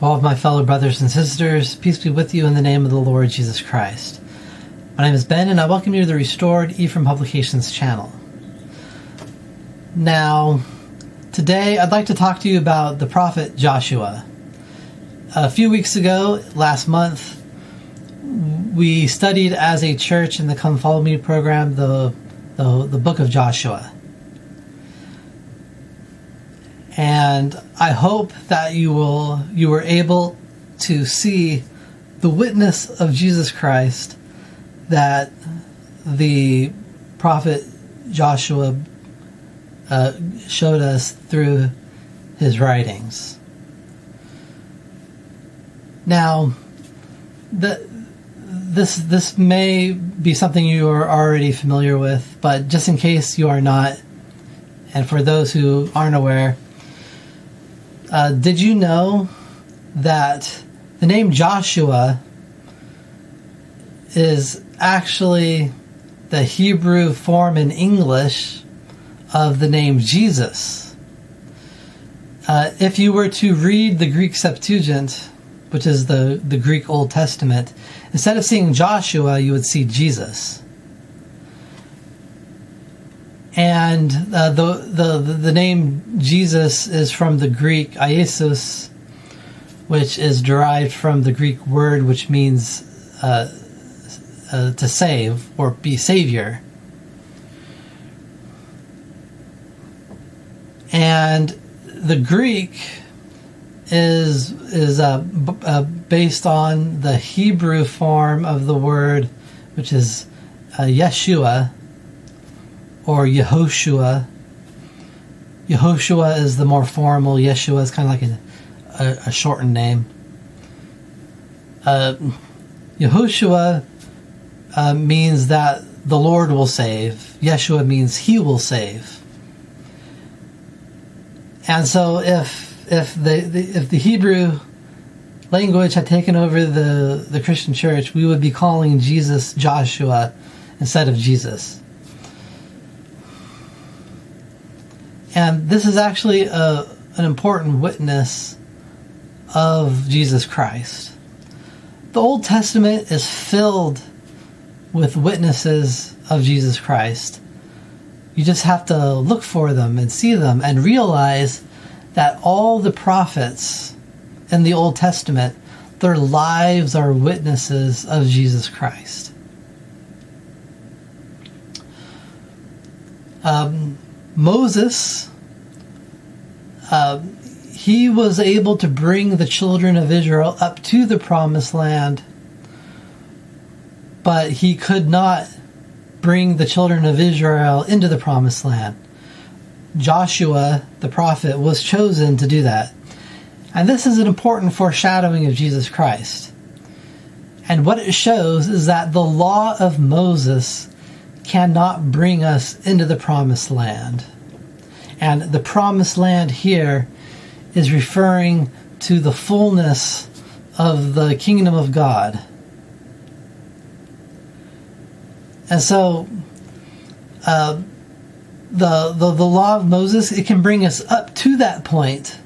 To all of my fellow brothers and sisters, peace be with you in the name of the Lord Jesus Christ. My name is Ben, and I welcome you to the Restored Ephraim Publications channel. Now, today I'd like to talk to you about the prophet Joshua. A few weeks ago, last month, we studied as a church in the Come Follow Me program the Book of Joshua. And I hope that you were able to see the witness of Jesus Christ that the prophet Joshua showed us through his writings. Now, this may be something you are already familiar with, but just in case you are not, and for those who aren't aware, did you know that the name Joshua is actually the Hebrew form in English of the name Jesus? If you were to read the Greek Septuagint, which is the Greek Old Testament, instead of seeing Joshua, you would see Jesus. And the name Jesus is from the Greek Iesus, which is derived from the Greek word which means to save or be savior. And the Greek is based on the Hebrew form of the word, which is Yeshua, or Yehoshua. Yehoshua is the more formal. Yeshua is kind of like a shortened name. Yehoshua means that the Lord will save. Yeshua means He will save. And so, if the Hebrew language had taken over the Christian church, we would be calling Jesus Joshua instead of Jesus. And this is actually an important witness of Jesus Christ. The Old Testament is filled with witnesses of Jesus Christ. You just have to look for them and see them and realize that all the prophets in the Old Testament, their lives are witnesses of Jesus Christ. Moses, he was able to bring the children of Israel up to the promised land, but he could not bring the children of Israel into the promised land. Joshua, the prophet, was chosen to do that. And this is an important foreshadowing of Jesus Christ. And what it shows is that the law of Moses cannot bring us into the promised land. And the promised land here is referring to the fullness of the kingdom of God. And so, the law of Moses, it can bring us up to that point.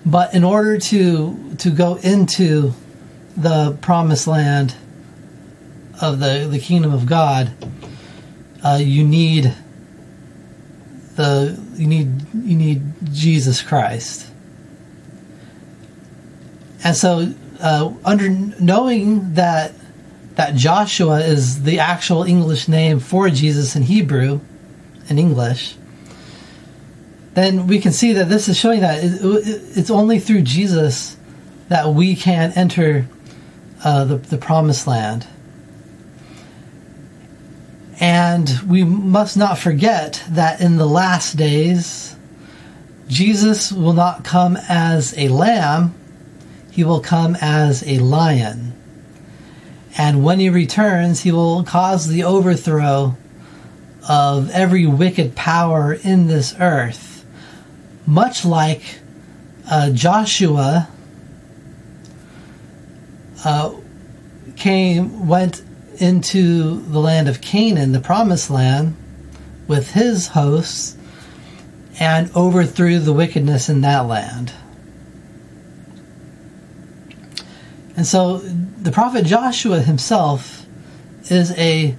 But in order to go into the promised land of the kingdom of God, you need Jesus Christ. And so, knowing that Joshua is the actual English name for Jesus in Hebrew, in English, then we can see that this is showing that it's only through Jesus that we can enter the promised land. And we must not forget that in the last days, Jesus will not come as a lamb, He will come as a lion. And when He returns, He will cause the overthrow of every wicked power in this earth. Much like Joshua went into the land of Canaan, the promised land, with his hosts, and overthrew the wickedness in that land. And so the prophet Joshua himself is a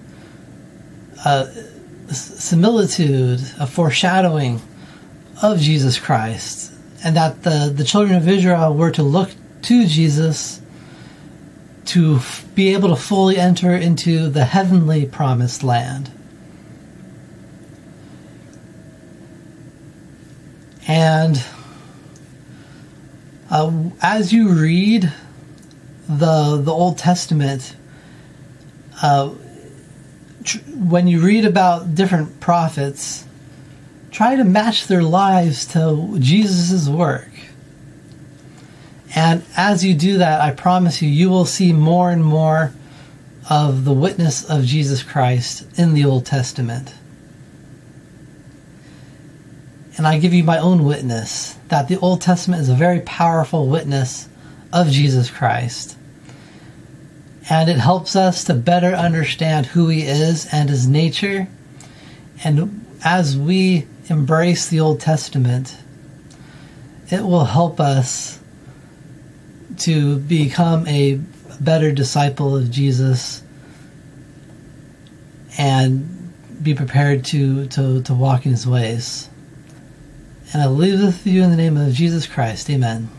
similitude, a foreshadowing of Jesus Christ, and that the children of Israel were to look to Jesus to be able to fully enter into the heavenly promised land. And as you read the Old Testament, when you read about different prophets, try to match their lives to Jesus' work. And as you do that, I promise you, you will see more and more of the witness of Jesus Christ in the Old Testament. And I give you my own witness that the Old Testament is a very powerful witness of Jesus Christ. And it helps us to better understand who he is and his nature. And as we embrace the Old Testament, it will help us to become a better disciple of Jesus and be prepared to walk in his ways. And I leave with you in the name of Jesus Christ. Amen.